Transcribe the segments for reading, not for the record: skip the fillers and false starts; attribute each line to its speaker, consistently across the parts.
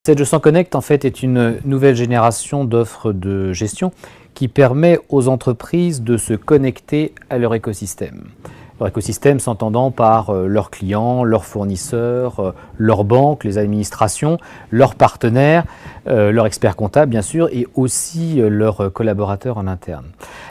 Speaker 1: Sedge100 Connect en fait est une nouvelle génération d'offres de gestion qui permet aux entreprises de se connecter à leur écosystème. Leur écosystème s'entendant par leurs clients, leurs fournisseurs, leurs banques, les administrations, leurs partenaires, leurs experts comptables bien sûr, et aussi leurs collaborateurs en interne.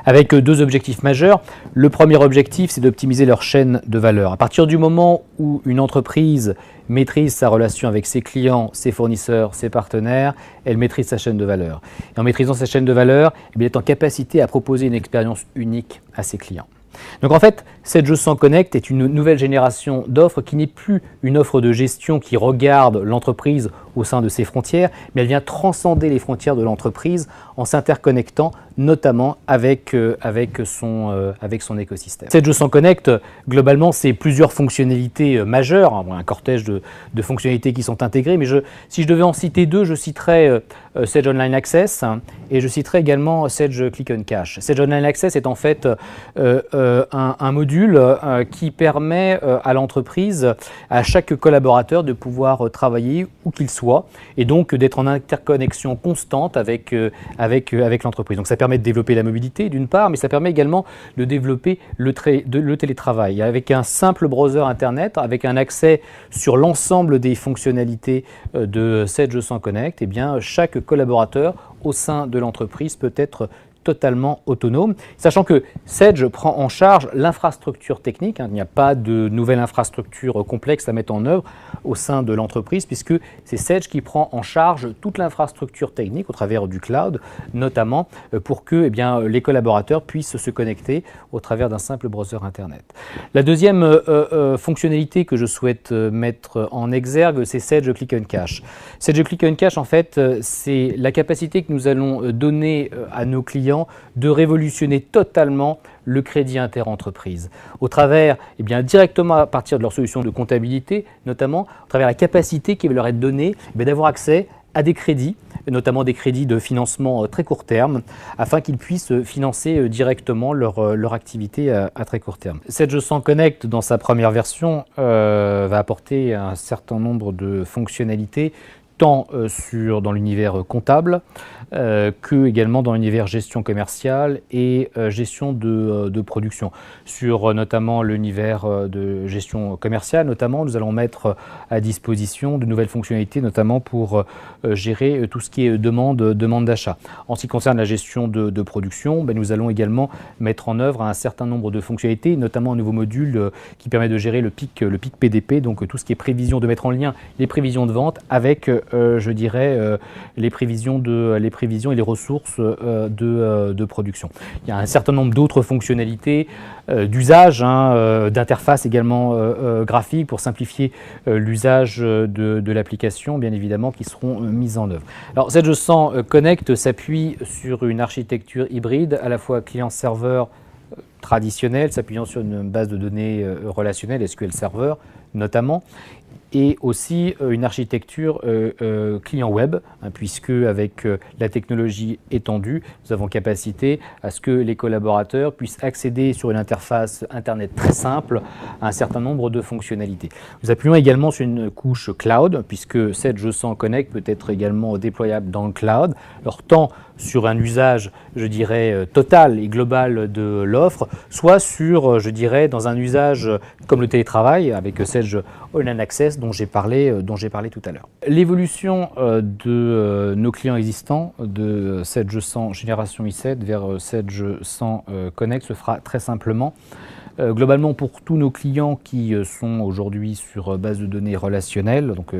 Speaker 1: Avec deux objectifs majeurs. Le premier objectif, c'est d'optimiser leur chaîne de valeur. À partir du moment où une entreprise maîtrise sa relation avec ses clients, ses fournisseurs, ses partenaires, elle maîtrise sa chaîne de valeur. Et en maîtrisant sa chaîne de valeur, elle est en capacité à proposer une expérience unique à ses clients. Donc en fait, Sedge100 Connect est une nouvelle génération d'offres qui n'est plus une offre de gestion qui regarde l'entreprise au sein de ses frontières, mais elle vient transcender les frontières de l'entreprise en s'interconnectant notamment avec son écosystème. Sedge100 Connect, globalement, c'est plusieurs fonctionnalités majeures, un cortège de fonctionnalités qui sont intégrées, mais si je devais en citer deux, je citerais Sedge Online Access et je citerais également Sedge Click and Cash. Sedge Online Access est en fait un module qui permet à l'entreprise, à chaque collaborateur de pouvoir travailler où qu'il soit et donc d'être en interconnexion constante avec l'entreprise. Donc ça permet de développer la mobilité d'une part, mais ça permet également de développer le télétravail. Avec un simple browser internet, avec un accès sur l'ensemble des fonctionnalités de Sedge100 Connect, eh bien, chaque collaborateur au sein de l'entreprise peut être totalement autonome, sachant que Sedge prend en charge l'infrastructure technique. Il n'y a pas de nouvelle infrastructure complexe à mettre en œuvre au sein de l'entreprise, puisque c'est Sedge qui prend en charge toute l'infrastructure technique au travers du cloud, notamment pour que les collaborateurs puissent se connecter au travers d'un simple browser Internet. La deuxième fonctionnalité que je souhaite mettre en exergue, c'est Sedge Click and Cash. Sedge Click and Cash, en fait, c'est la capacité que nous allons donner à nos clients de révolutionner totalement le crédit interentreprise. Au travers, directement à partir de leur solution de comptabilité, notamment, à travers la capacité qui va leur être donnée d'avoir accès à des crédits, notamment des crédits de financement très court terme, afin qu'ils puissent financer directement leur activité à très court terme. Sedge100 Connect, dans sa première version, va apporter un certain nombre de fonctionnalités, tant dans l'univers comptable que également dans l'univers gestion commerciale et gestion de production. Sur notamment l'univers de gestion commerciale, notamment, nous allons mettre à disposition de nouvelles fonctionnalités, notamment pour gérer tout ce qui est demande d'achat. En ce qui concerne la gestion de production, nous allons également mettre en œuvre un certain nombre de fonctionnalités, notamment un nouveau module qui permet de gérer le pic PDP, donc tout ce qui est prévision, de mettre en lien les prévisions de vente avec les prévisions et les ressources de production. Il y a un certain nombre d'autres fonctionnalités d'usage, d'interface également graphique pour simplifier l'usage de l'application, bien évidemment, qui seront mises en œuvre. Alors, Sedge100 Connect s'appuie sur une architecture hybride, à la fois client-serveur traditionnelle, s'appuyant sur une base de données relationnelle, SQL Server notamment, et aussi une architecture client web, puisque avec la technologie étendue, nous avons capacité à ce que les collaborateurs puissent accéder sur une interface Internet très simple à un certain nombre de fonctionnalités. Nous appuyons également sur une couche cloud, puisque Sedge100 Connect peut être également déployable dans le cloud, alors tant sur un usage, je dirais, total et global de l'offre, soit sur, je dirais, dans un usage comme le télétravail, avec Sedge Online Access, dont j'ai parlé tout à l'heure. L'évolution de nos clients existants de Sedge100 Génération i7 vers Sedge100 Connect se fera très simplement. Globalement, pour tous nos clients qui sont aujourd'hui sur base de données relationnelles, donc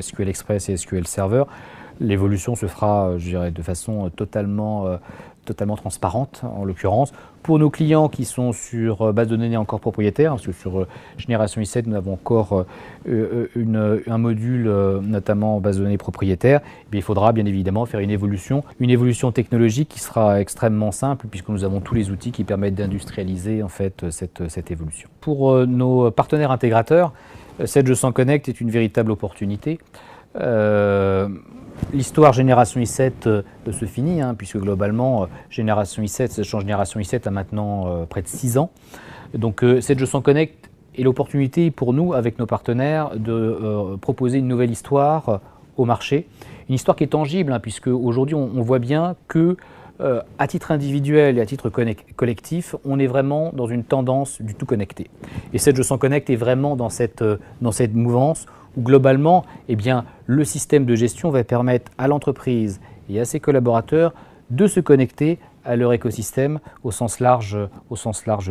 Speaker 1: SQL Express et SQL Server, l'évolution se fera, je dirais, de façon totalement transparente, en l'occurrence. Pour nos clients qui sont sur base de données encore propriétaire, parce que sur Génération i7, nous avons encore un module, notamment en base de données propriétaire, il faudra bien évidemment faire une évolution technologique qui sera extrêmement simple, puisque nous avons tous les outils qui permettent d'industrialiser en fait cette évolution. Pour nos partenaires intégrateurs, Sedge100 Connect est une véritable opportunité. L'histoire Génération i7 se finit, puisque globalement, Génération i7, Sedge100 Génération i7 a maintenant près de 6 ans. Donc Sedge100 Connect est l'opportunité pour nous, avec nos partenaires, de proposer une nouvelle histoire au marché. Une histoire qui est tangible, hein, puisque aujourd'hui on voit bien que à titre individuel et à titre collectif, on est vraiment dans une tendance du tout connecté. Et 7G100 Connect est vraiment dans cette mouvance où globalement, eh bien, le système de gestion va permettre à l'entreprise et à ses collaborateurs de se connecter à leur écosystème au sens large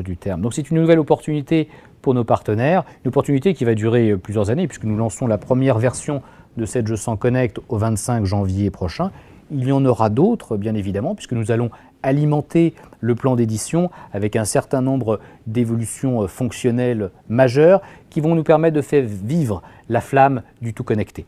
Speaker 1: du terme. Donc c'est une nouvelle opportunité pour nos partenaires, une opportunité qui va durer plusieurs années puisque nous lançons la première version de 7G100 Connect au 25 janvier prochain. Il y en aura d'autres, bien évidemment, puisque nous allons alimenter le plan d'édition avec un certain nombre d'évolutions fonctionnelles majeures qui vont nous permettre de faire vivre la flamme du tout connecté.